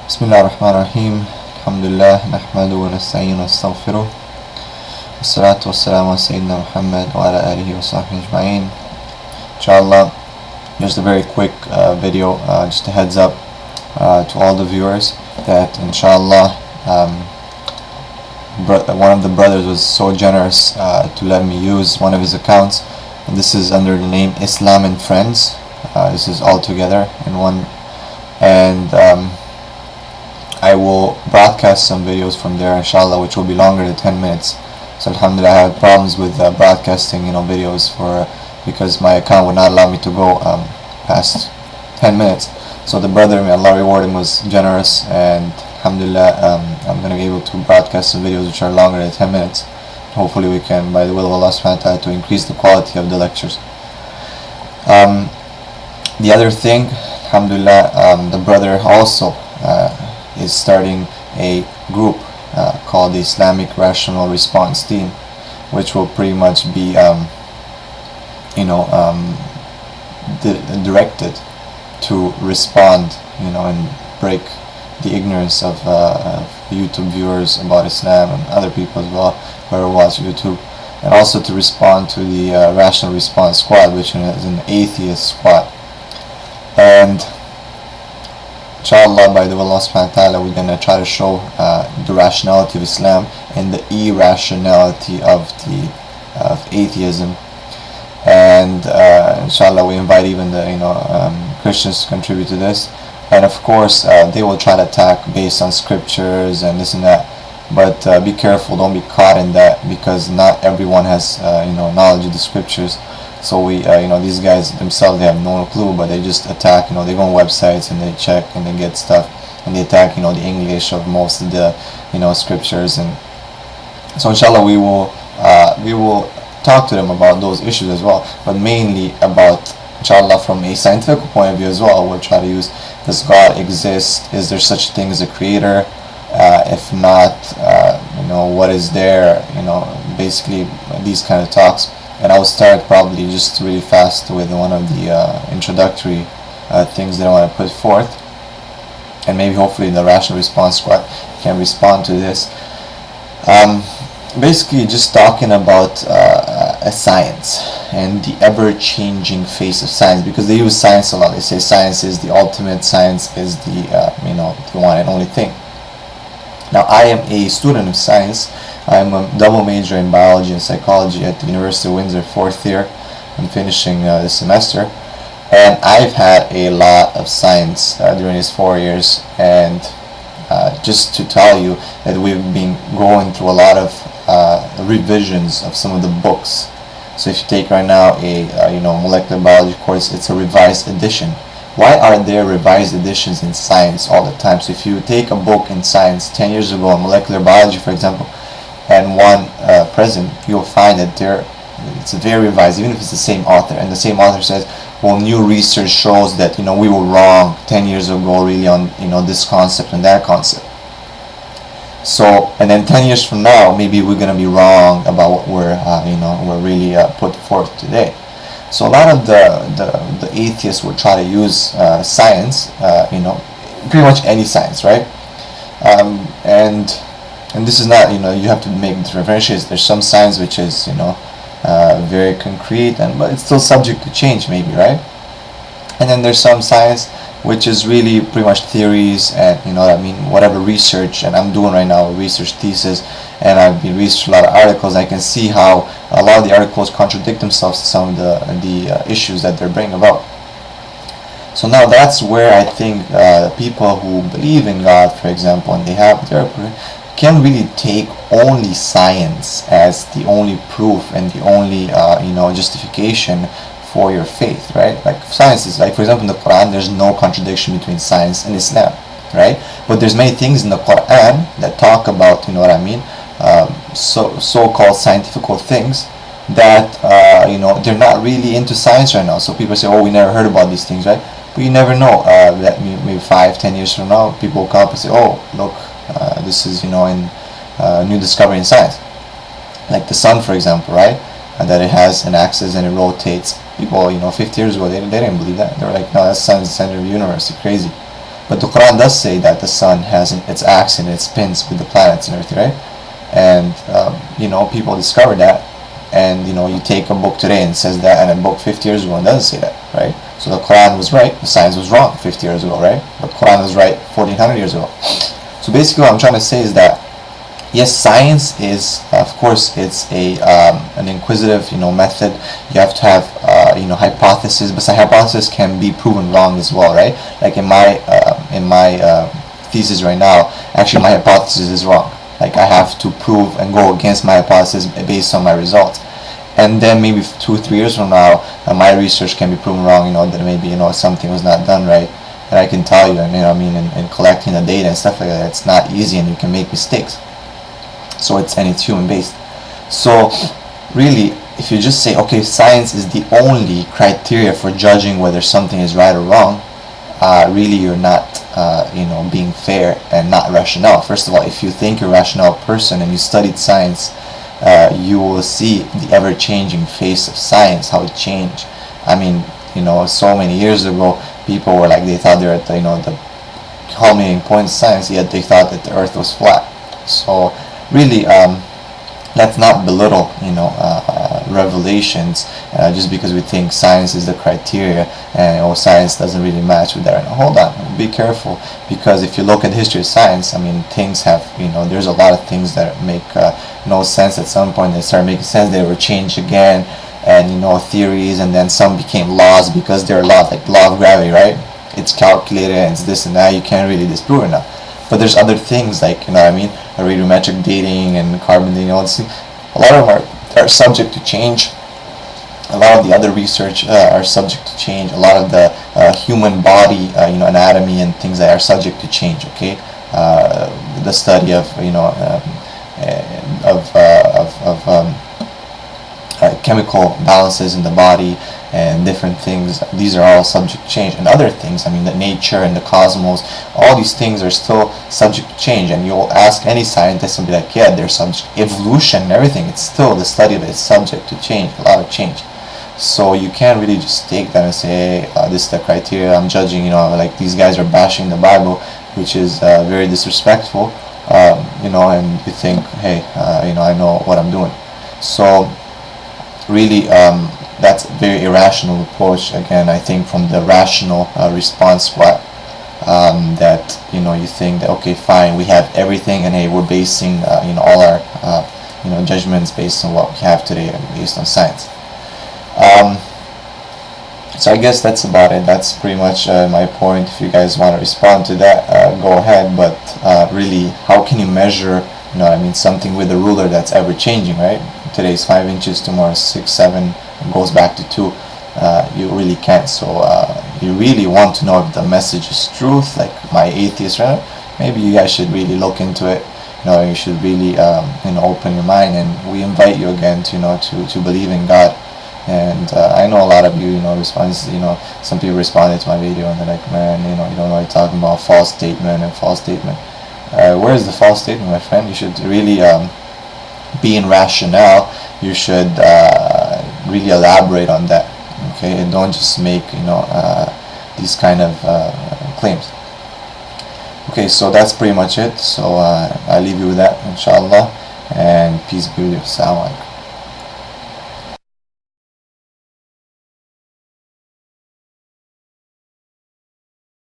بسم الله الرحمن الرحيم. الحمد لله نحمده ونستعينه ونستغفره والصلاة والسلام على سيدنا محمد وعلى آله وصحبه أجمعين. Inshallah, just a very quick video, just a heads up to all the viewers that inshallah one of the brothers was so generous to let me use one of his accounts, and this is under the name Islam and Friends. This is all together in one, and I will broadcast some videos from there inshallah, which will be longer than 10 minutes. So alhamdulillah, I had problems with broadcasting videos because my account would not allow me to go past 10 minutes. So the brother, may Allah reward him, was generous, and alhamdulillah, I'm going to be able to broadcast some videos which are longer than 10 minutes. Hopefully we can, by the will of Allah subhanahu wa ta'ala, to increase the quality of the lectures. The other thing, alhamdulillah, the brother also is starting a group called the Islamic Rational Response Team, which will pretty much be directed to respond and break the ignorance of YouTube viewers about Islam and other people as well who watch YouTube, and also to respond to the Rational Response Squad, which is an atheist squad. And inshallah, by the will of Allah subhanahu wa ta'ala, we're going to try to show the rationality of Islam and the irrationality of atheism. And inshallah, we invite even the Christians to contribute to this. And of course, they will try to attack based on scriptures and this and that. But be careful, don't be caught in that, because not everyone has knowledge of the scriptures. So we, these guys themselves, they have no clue, but they just attack. They go on websites and they check and they get stuff, and they attack, the English of most of the, scriptures. And so, inshallah, we will talk to them about those issues as well, but mainly about, inshallah, from a scientific point of view as well. We'll try to use: does God exist? Is there such a thing as a creator? If not, what is there? Basically these kind of talks. And I will start probably just really fast with one of the introductory things that I want to put forth, and maybe hopefully the Rational Response Squad can respond to this. Basically just talking about science and the ever-changing face of science, because they use science a lot. They say science is the ultimate, science is the the one and only thing. Now, I am a student of science. I'm a double major in biology and psychology at the University of Windsor, 4th year. I'm finishing this semester, and I've had a lot of science during these 4 years. And just to tell you that we've been going through a lot of revisions of some of the books. So if you take right now a molecular biology course, it's a revised edition. Why are there revised editions in science all the time? So if you take a book in science 10 years ago in molecular biology, for example, and one present, you'll find that it's very revised, even if it's the same author, and the same author says, well, new research shows that we were wrong 10 years ago really on this concept and that concept. So, and then 10 years from now, maybe we're going to be wrong about what we're really put forth today. So a lot of the atheists will try to use science, pretty much any science, right? And this is not, you have to make differentiations. There's some science which is, very concrete, but it's still subject to change, maybe, right? And then there's some science which is really pretty much theories and, whatever research. And I'm doing right now a research thesis, and I've been researching a lot of articles. I can see how a lot of the articles contradict themselves to some of the issues that they're bringing about. So now that's where I think people who believe in God, for example, and they have their can really take only science as the only proof and the only justification for your faith, right? Like science is, like, for example, in the Quran, there's no contradiction between science and Islam, right? But there's many things in the Quran that talk about, so-called scientific things that they're not really into science right now. So people say, oh, we never heard about these things, right? But you never know that maybe 5-10 years from now, people will come up and say, oh, look, this is in new discovery in science, like the sun, for example, right? And that it has an axis and it rotates. People 50 years ago, they didn't believe that. They were like, no, that sun is the center of the universe. It's crazy. But the Quran does say that the sun has its axis and it spins with the planets and everything, right? And people discovered that, and you take a book today and it says that, and a book 50 years ago and doesn't say that, right? So the Quran was right, the science was wrong 50 years ago, right? But the Quran was right 1400 years ago. So basically what I'm trying to say is that yes, science is, of course, it's an inquisitive, method. You have to have, hypothesis, but the hypothesis can be proven wrong as well, right? Like in my thesis right now, actually my hypothesis is wrong. Like I have to prove and go against my hypothesis based on my results. And then maybe 2 or 3 years from now, my research can be proven wrong. That maybe something was not done right. And I can tell you, and in collecting the data and stuff like that, it's not easy, and you can make mistakes. So it's human based. So really, if you just say, okay, science is the only criteria for judging whether something is right or wrong, really you're not being fair and not rational. First of all, if you think you're a rational person and you studied science, you will see the ever-changing face of science, how it changed. I mean, so many years ago, people were like, they thought they were at the culminating point of science, yet they thought that the earth was flat. So really, let's not belittle revelations just because we think science is the criteria, and science doesn't really match with that. And hold on, be careful, because if you look at the history of science, I mean, things have, there's a lot of things that make no sense. At some point they start making sense, they were changed again, and theories, and then some became laws because they're laws, like law of gravity, right? It's calculated and it's this and that, you can't really disprove it now. But there's other things like, radiometric dating and carbon dating, all this thing. A lot of them are subject to change. A lot of the other research are subject to change. A lot of the human body, anatomy and things that are subject to change. Okay, the study of chemical balances in the body and different things. These are all subject to change, and other things. I mean, the nature and the cosmos. All these things are still subject to change. And you'll ask any scientist and be like, yeah, they're subject. Evolution and everything. It's still the study of it. It's subject to change. A lot of change. So you can't really just take that and say, hey, this is the criteria. I'm judging. Like these guys are bashing the Bible, which is very disrespectful. And you think, hey, I know what I'm doing. So really, that's a very irrational approach. Again, I think from the rational response squad, that you think that, okay, fine, we have everything, and hey, we're basing all our judgments based on what we have today and based on science. So I guess that's about it. That's pretty much my point. If you guys want to respond to that, go ahead. But really, how can you measure something with a ruler that's ever changing, right? Today's 5 inches, tomorrow 6, 7, goes back to 2. You really can't. So you really want to know if the message is truth, like my atheist, right? Maybe you guys should really look into it. You should really open your mind, and we invite you again to believe in God. And I know a lot of you responds, some people responded to my video and they're like, man, you don't know what you're talking about, false statement and false statement. Where is the false statement, my friend? You should really be in rationale. You should really elaborate on that, okay? And don't just make these kind of claims. Okay, so that's pretty much it. So I leave you with that, inshallah, and peace be with you. Assalamu alaikum.